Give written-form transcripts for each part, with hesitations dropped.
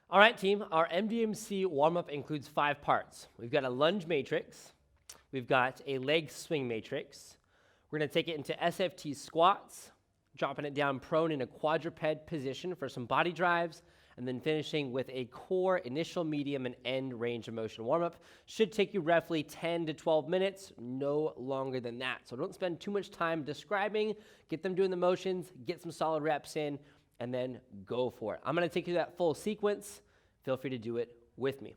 All right, team, our MDMC warm-up includes 5 parts. We've got a lunge matrix, we've got a leg swing matrix, we're gonna take it into SFT squats, dropping it down prone in a quadruped position for some body drives, and then finishing with a core initial, medium, and end range of motion warm-up. Should take you roughly 10 to 12 minutes, no longer than that. So don't spend too much time describing, get them doing the motions, get some solid reps in, and then go for it. I'm gonna take you through that full sequence. Feel free to do it with me.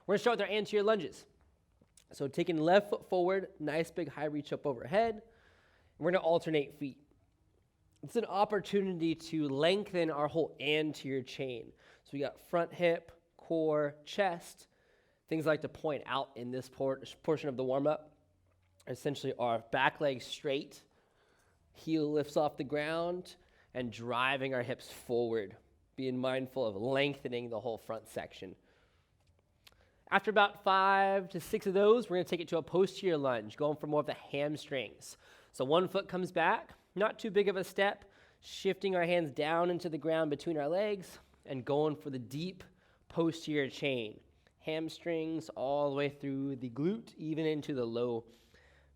We're gonna start with our anterior lunges. So taking left foot forward, nice big high reach up overhead. And we're gonna alternate feet. It's an opportunity to lengthen our whole anterior chain. So we got front hip, core, chest. Things I like to point out in this portion of the warm-up are essentially our back leg straight, heel lifts off the ground, and driving our hips forward, being mindful of lengthening the whole front section. After about 5 to 6 of those, we're gonna take it to a posterior lunge, going for more of the hamstrings. So one foot comes back, not too big of a step, shifting our hands down into the ground between our legs, and going for the deep posterior chain. Hamstrings all the way through the glute, even into the low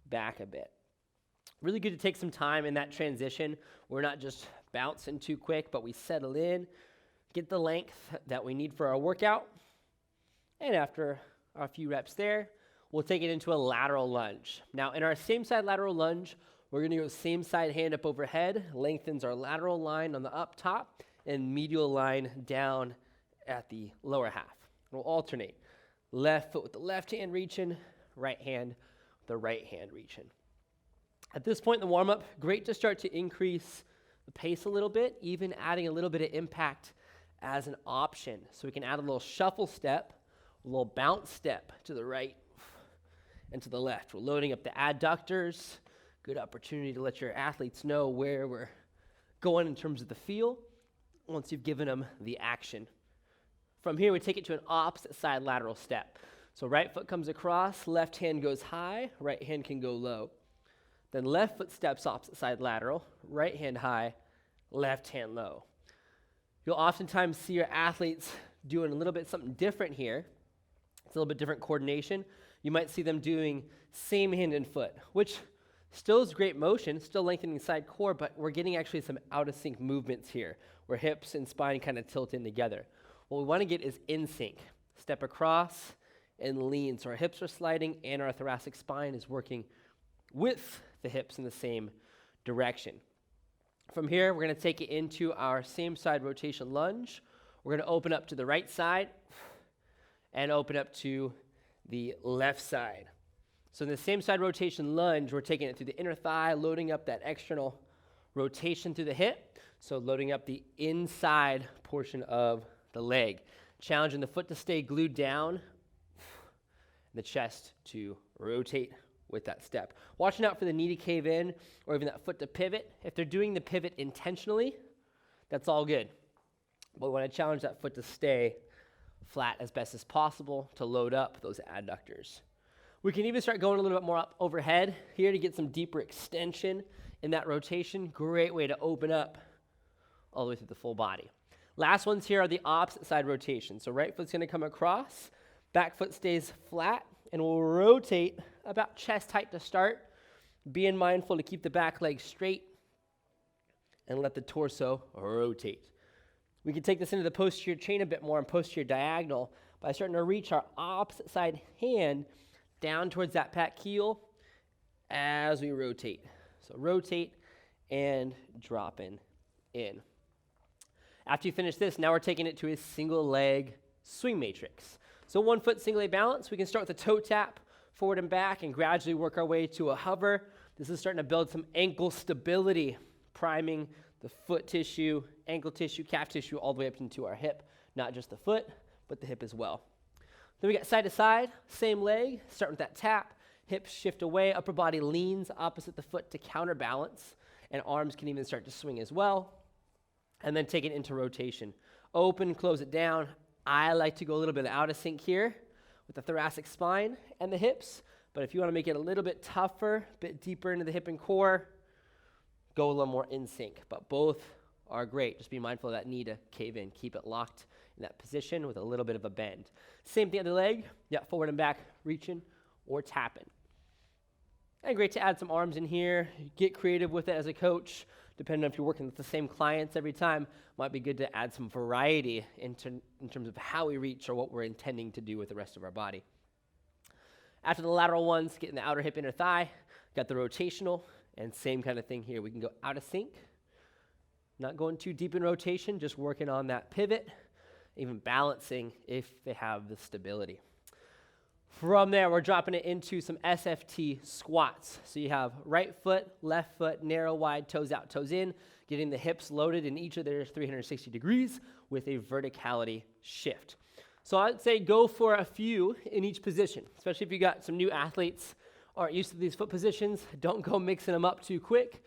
back a bit. Really good to take some time in that transition. We're not just bouncing too quick, but we settle in, get the length that we need for our workout. And after a few reps there, we'll take it into a lateral lunge. Now, in our same side lateral lunge, we're gonna go same side hand up overhead, lengthens our lateral line on the up top, and medial line down at the lower half. We'll alternate. Left foot with the left hand reaching, right hand with the right hand reaching. At this point in the warm-up, great to start to increase the pace a little bit, even adding a little bit of impact as an option. So we can add a little shuffle step, a little bounce step to the right and to the left. We're loading up the adductors. Good opportunity to let your athletes know where we're going in terms of the feel once you've given them the action. From here, we take it to an opposite side lateral step. So right foot comes across, left hand goes high, right hand can go low. Then left foot steps opposite side lateral, right hand high, left hand low. You'll oftentimes see your athletes doing a little bit something different here. It's a little bit different coordination. You might see them doing same hand and foot, which still is great motion, still lengthening side core, but we're getting actually some out of sync movements here, where hips and spine kind of tilt in together. What we want to get is in sync. Step across and lean. So our hips are sliding and our thoracic spine is working with the hips in the same direction. From here, we're going to take it into our same side rotation lunge. We're going to open up to the right side and open up to the left side. So in the same side rotation lunge, we're taking it through the inner thigh, loading up that external rotation through the hip. So loading up the inside portion of the leg. Challenging the foot to stay glued down, the chest to rotate with that step. Watching out for the knee to cave in or even that foot to pivot. If they're doing the pivot intentionally, that's all good. But we want to challenge that foot to stay flat as best as possible to load up those adductors. We can even start going a little bit more up overhead here to get some deeper extension in that rotation. Great way to open up all the way through the full body. Last ones here are the opposite side rotation. So right foot's gonna come across, back foot stays flat, and we'll rotate about chest height to start, being mindful to keep the back leg straight and let the torso rotate. We can take this into the posterior chain a bit more and posterior diagonal by starting to reach our opposite side hand down towards that pec heel as we rotate. So rotate and dropping in. After you finish this, now we're taking it to a single leg swing matrix. So 1 foot single leg balance, we can start with a toe tap, forward and back, and gradually work our way to a hover. This is starting to build some ankle stability, priming the foot tissue, ankle tissue, calf tissue, all the way up into our hip. Not just the foot, but the hip as well. Then we got side to side, same leg, starting with that tap, hips shift away, upper body leans opposite the foot to counterbalance, and arms can even start to swing as well. And then take it into rotation. Open, close it down. I like to go a little bit out of sync here with the thoracic spine and the hips, but if you want to make it a little bit tougher, a bit deeper into the hip and core, go a little more in sync. But both are great. Just be mindful of that knee to cave in. Keep it locked in that position with a little bit of a bend. Same thing other leg, yeah, forward and back, reaching or tapping. And great to add some arms in here, get creative with it as a coach. Depending on if you're working with the same clients every time, might be good to add some variety in terms of how we reach or what we're intending to do with the rest of our body. After the lateral ones, getting the outer hip, inner thigh, got the rotational, and same kind of thing here. We can go out of sync, not going too deep in rotation, just working on that pivot, even balancing if they have the stability. From there, we're dropping it into some SFT squats. So you have right foot, left foot, narrow, wide, toes out, toes in, getting the hips loaded in each of their 360 degrees with a verticality shift. So I'd say go for a few in each position, especially if you got some new athletes aren't used to these foot positions. Don't go mixing them up too quick,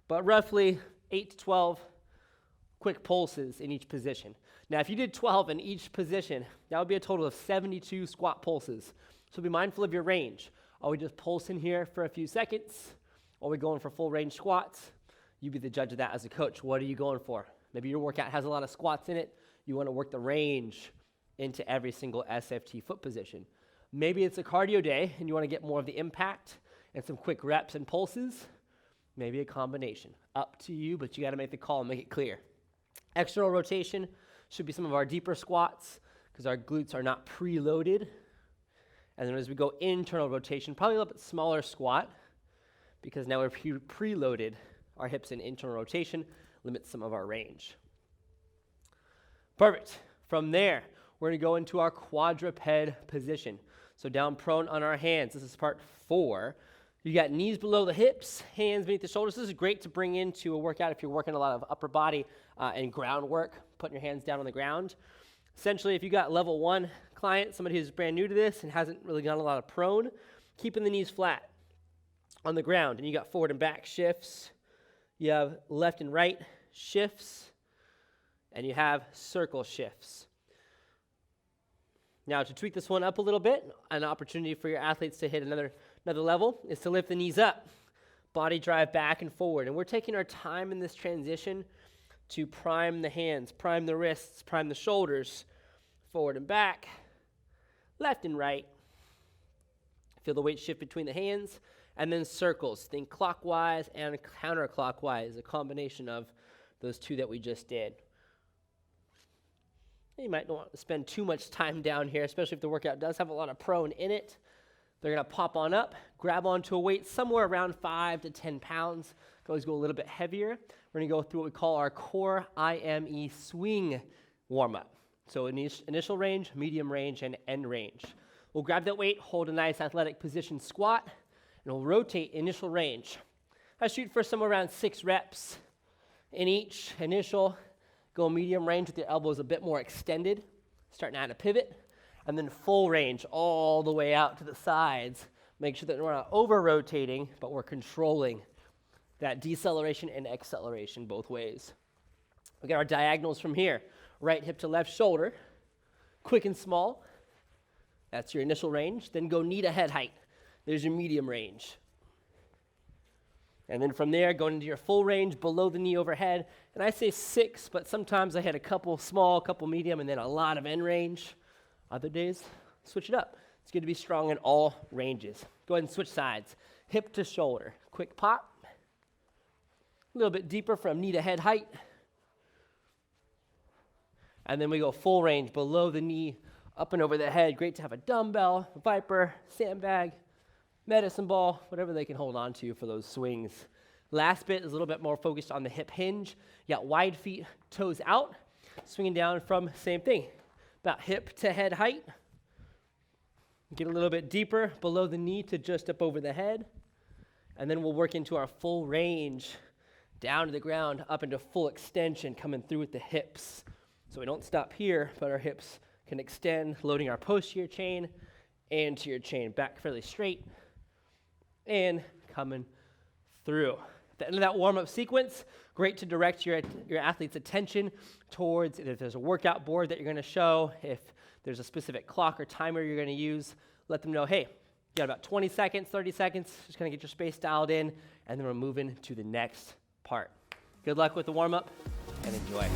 but roughly 8 to 12 quick pulses in each position. Now, if you did 12 in each position, that would be a total of 72 squat pulses. So be mindful of your range. Are we just pulsing here for a few seconds? Are we going for full range squats? You be the judge of that as a coach. What are you going for? Maybe your workout has a lot of squats in it. You want to work the range into every single SFT foot position. Maybe it's a cardio day and you want to get more of the impact and some quick reps and pulses. Maybe a combination. Up to you, but you got to make the call and make it clear. External rotation should be some of our deeper squats because our glutes are not preloaded. And then as we go internal rotation, probably a little bit smaller squat because now we're preloaded our hips in internal rotation, limits some of our range. Perfect. From there, we're going to go into our quadruped position. So down prone on our hands. This is part 4. You got knees below the hips, hands beneath the shoulders. This is great to bring into a workout if you're working a lot of upper body and groundwork, putting your hands down on the ground. Essentially, if you got level 1 client, somebody who's brand new to this and hasn't really done a lot of prone, keeping the knees flat on the ground. And you got forward and back shifts. You have left and right shifts. And you have circle shifts. Now, to tweak this one up a little bit, an opportunity for your athletes to hit another level is to lift the knees up, body drive back and forward. And we're taking our time in this transition to prime the hands, prime the wrists, prime the shoulders, forward and back, left and right. Feel the weight shift between the hands, and then circles. Think clockwise and counterclockwise, a combination of those two that we just did. You might not want to spend too much time down here, especially if the workout does have a lot of prone in it. They're going to pop on up, grab onto a weight somewhere around 5 to 10 pounds. Always go a little bit heavier. We're going to go through what we call our core IME swing warm-up. So initial range, medium range, and end range. We'll grab that weight, hold a nice athletic position squat, and we'll rotate initial range. I shoot for somewhere around 6 reps in each initial. Go medium range with your elbows a bit more extended, starting to add a pivot, and then full range all the way out to the sides. Make sure that we're not over-rotating, but we're controlling that deceleration and acceleration both ways. We got our diagonals from here. Right hip to left shoulder, quick and small. That's your initial range. Then go knee to head height. There's your medium range. And then from there, going into your full range, below the knee overhead. And I say 6, but sometimes I hit a couple small, couple medium, and then a lot of end range. Other days, switch it up. It's good to be strong in all ranges. Go ahead and switch sides. Hip to shoulder. Quick pop. A little bit deeper from knee to head height. And then we go full range, below the knee, up and over the head. Great to have a dumbbell, a viper, sandbag, medicine ball, whatever they can hold on to for those swings. Last bit is a little bit more focused on the hip hinge. You got wide feet, toes out, swinging down from same thing, about hip to head height. Get a little bit deeper below the knee to just up over the head. And then we'll work into our full range, down to the ground, up into full extension, coming through with the hips. So we don't stop here, but our hips can extend, loading our posterior chain, anterior chain, back fairly straight, and coming through. At the end of that warm-up sequence, great to direct your athlete's attention towards if there's a workout board that you're going to show, if there's a specific clock or timer you're going to use, let them know, hey, you got about 20 seconds, 30 seconds, just going to get your space dialed in, and then we're moving to the next part. Good luck with the warm-up, and enjoy.